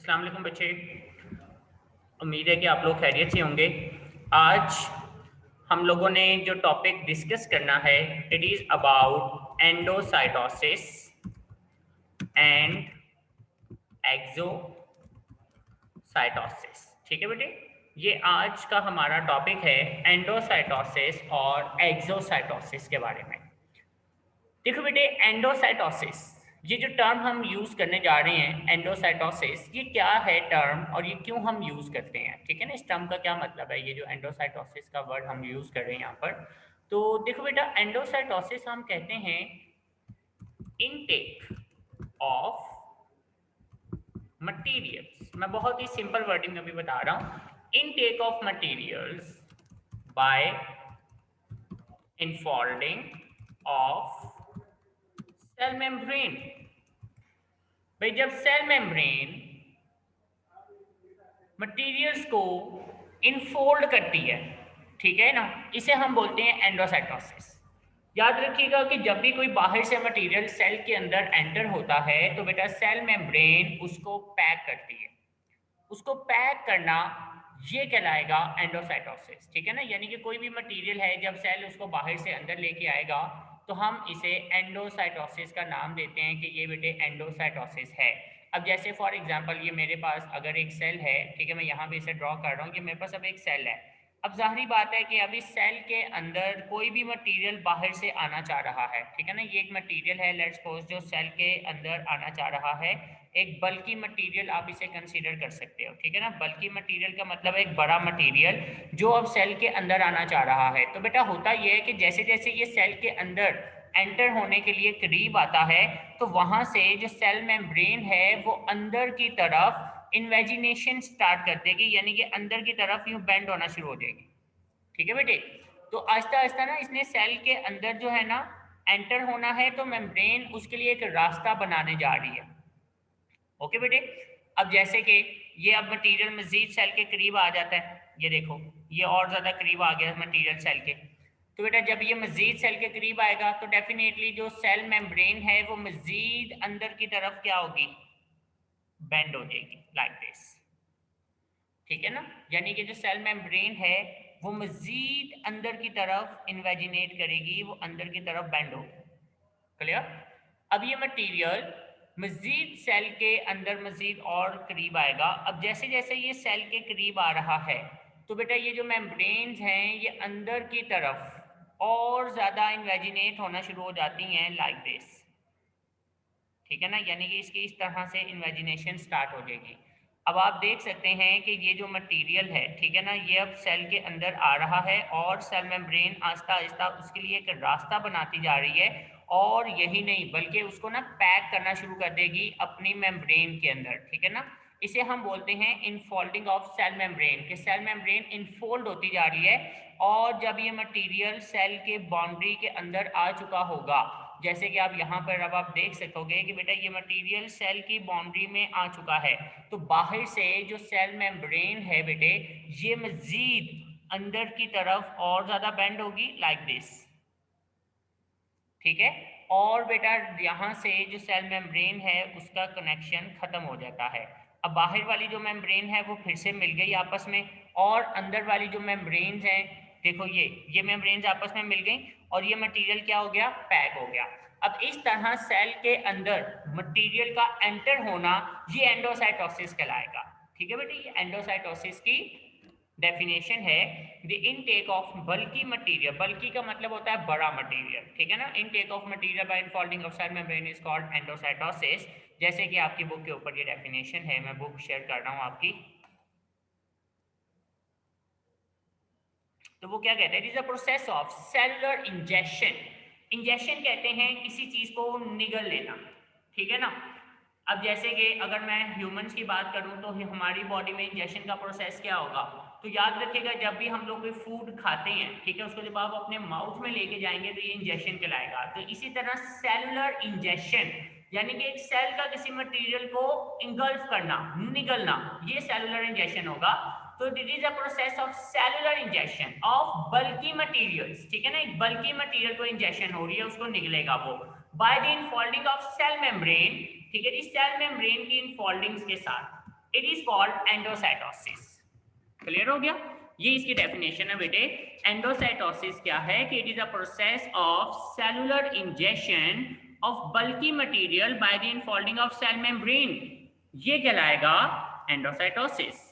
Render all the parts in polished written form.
अस्सलाम वालेकुम बच्चे। उम्मीद है कि आप लोग खैरियत से होंगे। आज हम लोगों ने जो टॉपिक डिस्कस करना है it is about endocytosis and exocytosis. ठीक है बेटे, ये आज का हमारा टॉपिक है एंडोसाइटोसिस और एक्सोसाइटोसिस के बारे में। देखो बेटे, एंडोसाइटोसिस ये जो टर्म हम यूज़ करने जा रहे हैं, एंडोसाइटोसिस ये क्या है टर्म और ये क्यों हम यूज़ करते हैं, ठीक है ना। इस टर्म का क्या मतलब है, ये जो एंडोसाइटोसिस का वर्ड हम यूज़ कर रहे हैं यहाँ पर। तो देखो बेटा, एंडोसाइटोसिस हम कहते हैं इनटेक ऑफ मटीरियल्स। मैं बहुत ही सिंपल वर्डिंग में भी बता रहा हूँ। Intake of materials by infolding of cell membrane. भाई जब सेल मेम्ब्रेन मटेरियल्स को इनफोल्ड करती है, ठीक है ना, इसे हम बोलते हैं एंडोसाइटोसिस। याद रखिएगा कि जब भी कोई बाहर से मटेरियल सेल के अंदर एंटर होता है तो बेटा सेल मेम्ब्रेन उसको पैक करती है। उसको पैक करना ये कहलाएगा एंडोसाइटोसिस, ठीक है ना। यानी कि कोई भी मटेरियल है, जब सेल उसको बाहर से अंदर लेके आएगा तो हम इसे एंडोसाइटोसिस का नाम देते हैं कि ये बेटे एंडोसाइटोसिस है। अब जैसे फॉर एग्जांपल ये मेरे पास अगर एक सेल है, ठीक है, मैं यहाँ पे इसे ड्रॉ कर रहा हूँ कि मेरे पास अब एक सेल है। अब जाहिर बात है कि अभी सेल के अंदर कोई भी मटेरियल बाहर से आना चाह रहा है, ठीक है ना। ये एक मटेरियल है, लेट्स सपोज, जो सेल के अंदर आना चाह रहा है। एक बल्की मटेरियल आप इसे कंसीडर कर सकते हो, ठीक है ना। बल्की मटेरियल का मतलब है एक बड़ा मटेरियल जो अब सेल के अंदर आना चाह रहा है। तो बेटा होता यह है कि जैसे जैसे ये सेल के अंदर एंटर होने के लिए करीब आता है तो वहां से जो सेल मेम्ब्रेन है वो अंदर की तरफ इन्वेजिनेशन स्टार्ट कर देगी, यानी कि अंदर की तरफ यूं बेंड होना शुरू हो जाएगी, ठीक है बेटे। तो आहिस्ता आहिस्ता ना इसने सेल के अंदर जो है ना एंटर होना है, तो मेम्ब्रेन उसके लिए एक रास्ता बनाने जा रही है। ओके बेटे, अब जैसे कि ये अब मटेरियल मजीद सेल के करीब आ जाता है, ये देखो ये और ज़्यादा करीब आ गया मटेरियल सेल के। तो बेटा जब ये मजीद सेल के करीब आएगा तो डेफिनेटली जो सेल मेम्ब्रेन है वो मजीद अंदर की तरफ क्या होगी, बेंड हो जाएगी लाइक दिस, ठीक है ना। यानी कि जो सेल मेम्ब्रेन है वो मजीद अंदर की तरफ इन्वेजिनेट करेगी, वो अंदर की तरफ बेंड होगी। क्लियर। अब ये मटेरियल मजीद सेल के अंदर मजीद और करीब आएगा। अब जैसे जैसे ये सेल के करीब आ रहा है तो बेटा ये जो मेम्ब्रेन्स हैं ये अंदर की तरफ और ज़्यादा इन्वेजिनेट होना शुरू हो जाती हैं लाइक दिस, ठीक है ना। यानी कि इसकी इस तरह से इन्वेजिनेशन स्टार्ट हो जाएगी। अब आप देख सकते हैं कि ये जो मटेरियल है, ठीक है ना, ये अब सेल के अंदर आ रहा है और सेल मेम्ब्रेन आहिस्ता आहिस्ता उसके लिए एक रास्ता बनाती जा रही है। और यही नहीं बल्कि उसको ना पैक करना शुरू कर देगी अपनी मेम्ब्रेन के अंदर, ठीक है ना। इसे हम बोलते हैं इनफोल्डिंग ऑफ सेल मेम्ब्रेन, कि सेल मेम्ब्रेन इनफोल्ड होती जा रही है। और जब ये मटेरियल सेल के बाउंड्री के अंदर आ चुका होगा, जैसे कि आप यहाँ पर अब आप देख सकोगे कि बेटा ये मटेरियल सेल की बाउंड्री में आ चुका है, तो बाहर से जो सेल मेम्ब्रेन है बेटे ये मजीद अंदर की तरफ और ज़्यादा बेंड होगी लाइक दिस, ठीक है। और बेटा यहाँ से जो सेल मेम्ब्रेन है उसका कनेक्शन ख़त्म हो जाता है। अब बाहर वाली जो मेम्ब्रेन है वो फिर से मिल गई आपस में, और अंदर वाली जो मेम्ब्रेन्स हैं, देखो ये मेम्ब्रेन्स आपस में मिल गई और ये मटेरियल क्या हो गया, पैक हो गया। अब इस तरह सेल के अंदर मटेरियल का एंटर होना ये एंडोसाइटोसिस कहलाएगा, ठीक है बेटे। ये एंडोसाइटोसिस की डेफिनेशन है, the intake of bulky material. Bulky का मतलब होता है बड़ा मटेरियल, ठीक है ना। Intake of material by infolding of cell membrane is called endocytosis. जैसे कि आपकी बुक के ऊपर ये डेफिनेशन है, मैं बुक शेयर कर रहा हूँ आपकी। तो वो क्या कहते हैं, it is a process of cellular injection. Injection कहते हैं किसी चीज को निगल लेना, ठीक है ना। अब जैसे कि अगर मैं ह्यूमंस की बात करूं तो हमारी बॉडी में इंजेक्शन का प्रोसेस क्या होगा, तो याद रखिएगा जब भी हम लोग कोई फूड खाते हैं, ठीक है, उसको जब आप अपने माउथ में लेके जाएंगे तो ये इंजेक्शन कहलाएगा। तो इसी तरह सेलुलर इंजेक्शन यानी कि एक सेल का किसी मटेरियल को इंगल्फ करना, निगलना, ये सेलुलर इंजेक्शन होगा। तो this is a process of cellular injection of bulky materials, ठीक है ना। एक बल्की मटेरियल को इंजेक्शन हो रही है, उसको निकलेगा वो by the infolding of cell membrane, ठीक है जी। सेल मेम्ब्रेन की इनफोल्डिंग्स के साथ it is called endocytosis. Clear हो गया? ये इसकी डेफिनेशन है बेटे। एंडोसाइटोसिस क्या है कि it is a process of cellular injection of bulky material by the infolding of cell membrane, ये कहलाएगा एंडोसाइटोसिस।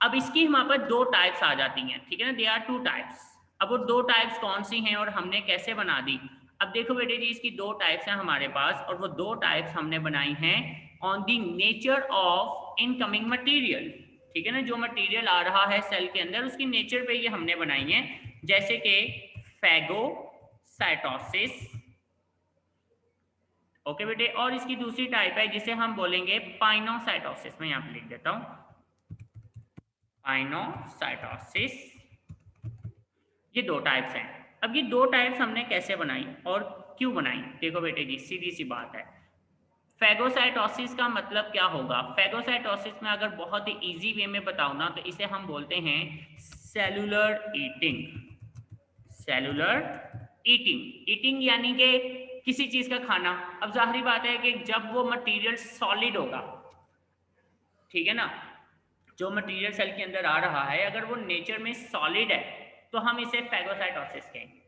अब इसकी हमारे पास दो टाइप्स आ जाती हैं, ठीक है ना, दे आर टू टाइप्स। अब वो दो टाइप्स कौन सी हैं और हमने कैसे बना दी? अब देखो बेटे जी, इसकी दो टाइप्स हैं हमारे पास, और वो दो टाइप्स हमने बनाई हैं on the nature of incoming material, ठीक है ना, जो मटेरियल आ रहा है सेल के अंदर उसकी नेचर पे ये हमने बनाई है, जैसे कि फैगोसाइटोसिस, ओके बेटे। और इसकी दूसरी टाइप है जिसे हम बोलेंगे पाइनोसाइटोसिस, मैं यहाँ पे लिख देता हूँ, पाइनोसाइटोसिस। ये दो टाइप्स हैं। अब ये दो टाइप्स हमने कैसे बनाई और क्यों बनाई? देखो बेटे जी, सीधी सी बात है। फैगोसाइटोसिस का मतलब क्या होगा? फैगोसाइटोसिस में अगर बहुत ही इजी वे में बताऊं ना तो इसे हम बोलते हैं cellular eating. Cellular eating, eating यानी कि किसी चीज का खाना। अब जाहिर बात है कि जब वो मटेरियल सॉलिड होगा, ठीक है ना, जो मटेरियल सेल के अंदर आ रहा है अगर वो नेचर में सॉलिड है तो हम इसे फैगोसाइटोसिस कहेंगे,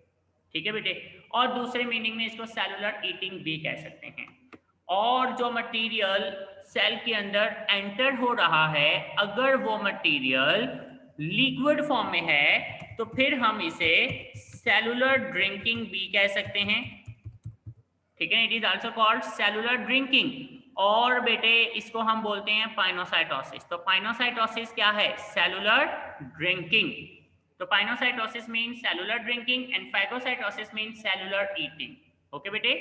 ठीक है बेटे। और दूसरे मीनिंग में इसको सेलुलर ईटिंग भी कह सकते हैं। और जो मटेरियल सेल के अंदर एंटर हो रहा है अगर वो मटेरियल लिक्विड फॉर्म में है तो फिर हम इसे सेलुलर ड्रिंकिंग भी कह सकते हैं, ठीक है। It is also called cellular drinking. और बेटे इसको हम बोलते हैं पाइनोसाइटोसिस। तो पाइनोसाइटोसिस क्या है? Cellular drinking. तो pinocytosis means cellular drinking and phagocytosis means cellular eating, okay बेटे।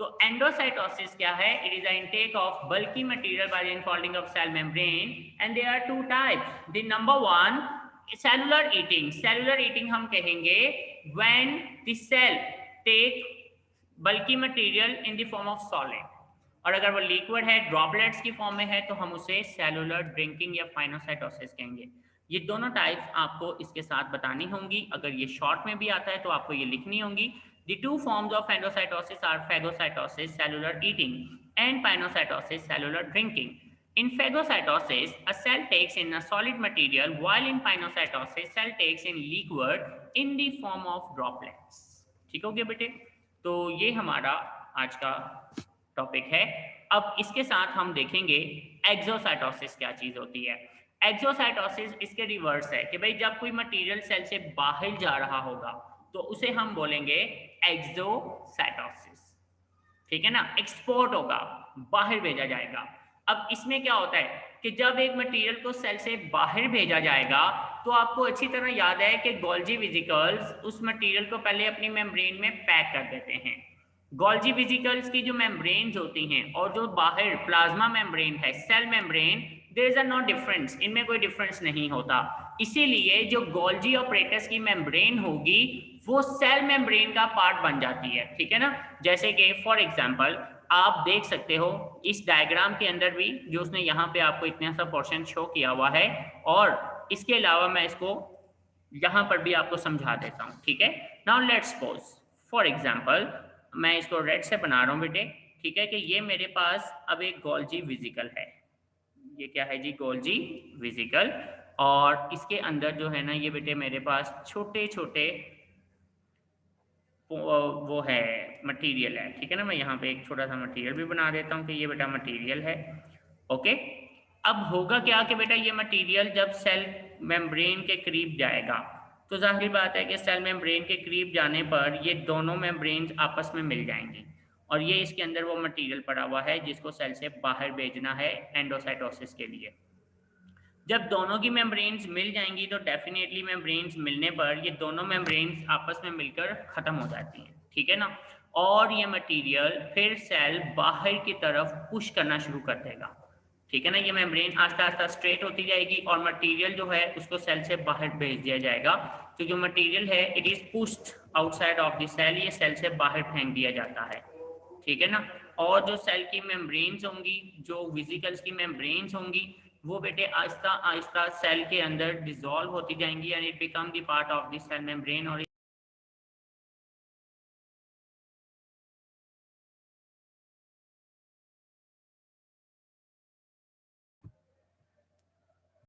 तो एंडोसाइटोसिस क्या है? It is a intake of bulky material by the infolding of cell membrane and there are two types. The number one, cellular eating. Cellular eating हम कहेंगे when the cell take bulky material in the form of solid, और अगर वो liquid है, droplets की form में है, तो हम उसे सेलुलर ड्रिंकिंग या पाइनोसाइटोसिस कहेंगे। ये दोनों टाइप्स आपको इसके साथ बतानी होंगी। अगर ये शॉर्ट में भी आता है तो आपको ये लिखनी होंगी। The two forms of endocytosis are phagocytosis, cellular eating, and pinocytosis, cellular drinking. In phagocytosis, a cell takes in a solid material, while in pinocytosis, cell takes in liquid in the form of droplets. ठीक हो गया बेटे? तो ये हमारा आज का topic है। अब इसके साथ हम देखेंगे एक्सोसाइटोसिस क्या चीज होती है। एक्सोसाइटोसिस इसके रिवर्स है कि भाई जब कोई मटेरियल सेल से बाहर जा रहा होगा तो उसे हम बोलेंगे एक्सोसाइटोसिस, ठीक है ना। एक्सपोर्ट होगा, बाहर भेजा जाएगा। अब इसमें क्या होता है कि जब एक मटेरियल को सेल से बाहर भेजा जाएगा तो आपको अच्छी तरह याद है कि गोल्जी वेसिकल्स उस मटेरियल को पहले अपनी मेम्ब्रेन में पैक कर देते हैं। गोल्जी वेसिकल्स की जो मेम्ब्रेन्स होती हैं और जो बाहर प्लाज्मा मेम्ब्रेन है, cell membrane, there is no difference, इनमें कोई डिफरेंस नहीं होता। इसीलिए जो गोल्जी ऑपरेटस की मेम्ब्रेन होगी वो सेल मेम्ब्रेन का पार्ट बन जाती है, ठीक है ना। जैसे कि फॉर एग्जांपल आप देख सकते हो इस डायग्राम के अंदर भी, जो उसने यहाँ पे आपको इतना सा पोर्शन शो किया हुआ है, और इसके अलावा मैं इसको यहाँ पर भी आपको समझा देता हूँ, ठीक है। Now let's suppose for example मैं इसको रेड से बना रहा हूँ बेटे, ठीक है, कि ये मेरे पास अब एक गोल्जी वेसिकल है। ये क्या है जी? Golgi vesicle. और इसके अंदर जो है ना ये बेटे मेरे पास छोटे छोटे वो है मटेरियल है, ठीक है ना। मैं यहाँ पे एक छोटा सा मटेरियल भी बना देता हूँ कि ये बेटा मटेरियल है, ओके। अब होगा क्या कि बेटा ये मटेरियल जब सेल मेम्ब्रेन के करीब जाएगा तो जाहिर बात है कि सेल मेम्ब्रेन के करीब जाने पर ये दोनों मेम्ब्रेन्स आपस में मिल जाएंगी, और ये इसके अंदर वो मटेरियल पड़ा हुआ है जिसको सेल से बाहर भेजना है एंडोसाइटोसिस के लिए। जब दोनों की मेम्ब्रेन्स मिल जाएंगी तो डेफिनेटली मेम्ब्रेन्स मिलने पर ये दोनों मेम्ब्रेन्स आपस में मिलकर खत्म हो जाती हैं, ठीक है ना। और ये मटेरियल फिर सेल बाहर की तरफ पुश करना शुरू कर देगा, ठीक है ना। ये मेम्ब्रेन आस्ता आस्ता स्ट्रेट होती जाएगी और मटेरियल जो है उसको सेल से बाहर भेज दिया जाएगा। तो जो मटेरियल है it is pushed outside of the cell, ये सेल से बाहर फेंक दिया जाता है, ठीक है ना। और जो सेल की मेम्ब्रेन्स होंगी, जो वेसिकल्स की मेम्ब्रेन्स होंगी, वो बेटे आहिस्ता आहिस्ता सेल के अंदर डिसॉल्व होती जाएंगी and it become the part of the cell membrane, और